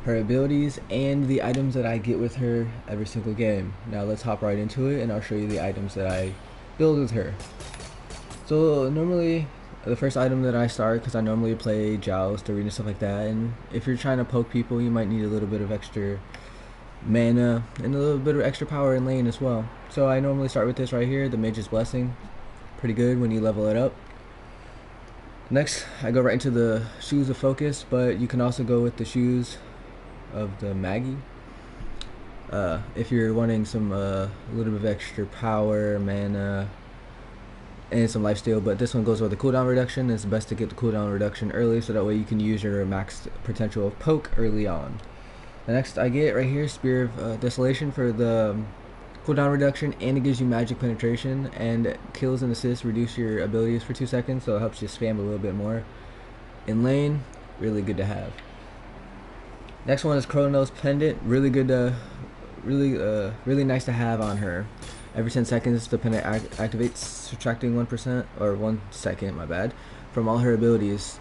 her abilities, and the items that I get with her every single game. Now let's hop right into it and I'll show you the items that I build with her. So normally the first item that I start, because I normally play Joust, Arena, stuff like that, and if you're trying to poke people you might need a little bit of extra mana and a little bit of extra power in lane as well. So I normally start with this right here, the Mage's Blessing. Pretty good when you level it up. Next I go right into the Shoes of Focus, but you can also go with the Shoes of the Maggie if you're wanting some a little bit of extra power, mana, and some lifesteal. But this one goes with the cooldown reduction. It's best to get the cooldown reduction early so that way you can use your max potential of poke early on. The next I get right here, Spear of Desolation for the cooldown reduction, and it gives you magic penetration, and kills and assists reduce your abilities for 2 seconds, so it helps you spam a little bit more in lane. Really good to have. Next one is Chronos Pendant. Really good to really nice to have on her. Every 10 seconds the pendant activates, subtracting 1% or 1 second, my bad, from all her abilities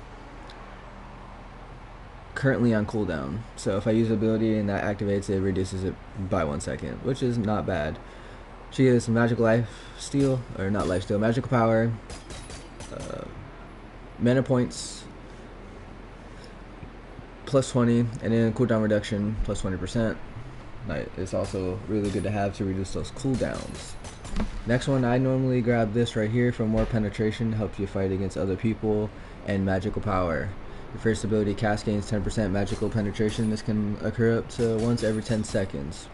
currently on cooldown. So if I use the ability and that activates, it reduces it by 1 second, which is not bad. She has some magical lifesteal, or not lifesteal, magical power, mana points plus 20, and then cooldown reduction plus 20%. It's also really good to have to reduce those cooldowns. Next one, I normally grab this right here for more penetration, helps you fight against other people, and magical power. Your first ability cast gains 10% magical penetration. This can occur up to once every 10 seconds.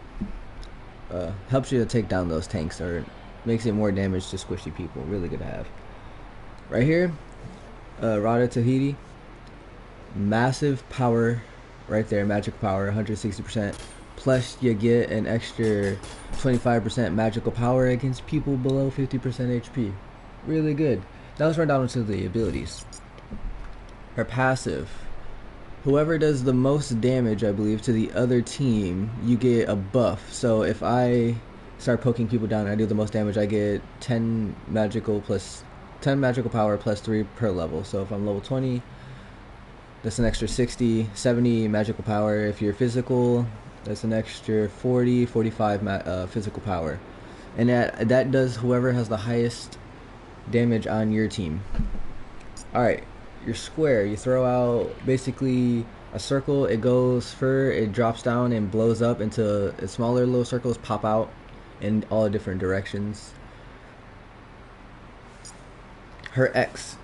Helps you to take down those tanks, or makes it more damage to squishy people. Really good to have. Right here, Rada Tahiti. Massive power right there, magical power, 160%. Plus you get an extra 25% magical power against people below 50% HP. Really good. Now let's run down into the abilities. Her passive. Whoever does the most damage, I believe, to the other team, you get a buff. So if I start poking people down and I do the most damage, I get 10 magical power plus 3 per level. So if I'm level 20, that's an extra 60, 70 magical power. If you're physical, that's an extra 40, 45 physical power. And that does whoever has the highest damage on your team. Alright. Your square, you throw out basically a circle, it drops down and blows up into smaller little circles, pop out in all different directions. Her X,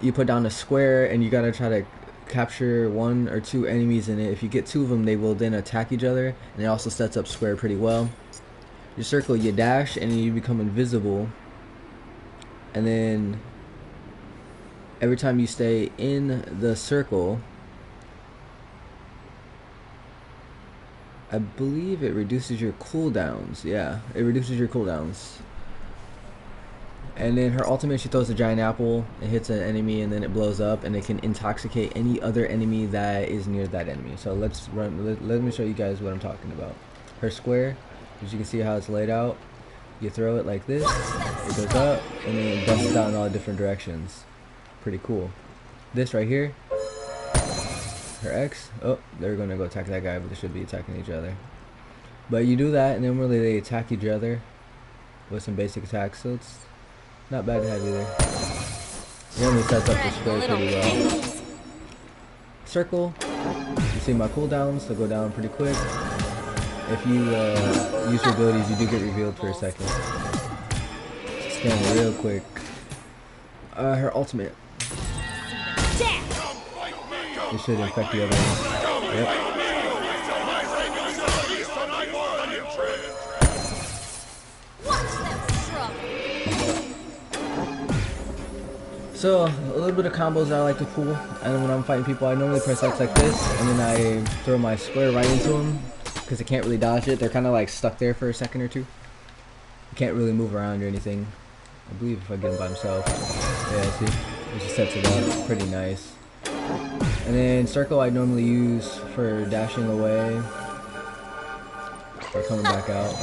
you put down a square and you gotta try to capture 1 or 2 enemies in it. If you get 2 of them, they will then attack each other, and it also sets up square pretty well. Your circle, you dash and you become invisible, and then every time you stay in the circle, I believe it reduces your cooldowns. Yeah, it reduces your cooldowns. And then her ultimate, she throws a giant apple, it hits an enemy, and then it blows up, and it can intoxicate any other enemy that is near that enemy. So let me show you guys what I'm talking about. Her square, as you can see how it's laid out, you throw it like this, it goes up, and then it busts out in all different directions. Pretty cool. This right here, her X, oh, they're gonna go attack that guy, but they should be attacking each other. But you do that, and then really they attack each other with some basic attacks, so it's not bad to have either. It only sets up the square pretty well. Circle, you see my cooldowns, they'll go down pretty quick. If you use your abilities, you do get revealed for a second. Scan real quick. Her ultimate. It should infect the other one. Yep. So, a little bit of combos I like to pull, and when I'm fighting people, I normally press X like this, and then I throw my square right into them, because I can't really dodge it. They're kind of like stuck there for a second or two. You can't really move around or anything. I believe if I get him by himself. Yeah, see? It just sets it up. Pretty nice. And then circle I normally use for dashing away or coming back out.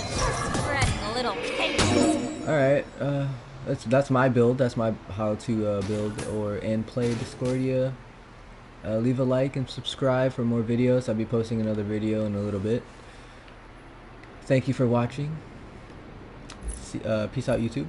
Alright, that's my build. That's my how to build and play Discordia. Leave a like and subscribe for more videos. I'll be posting another video in a little bit. Thank you for watching. Peace out, YouTube.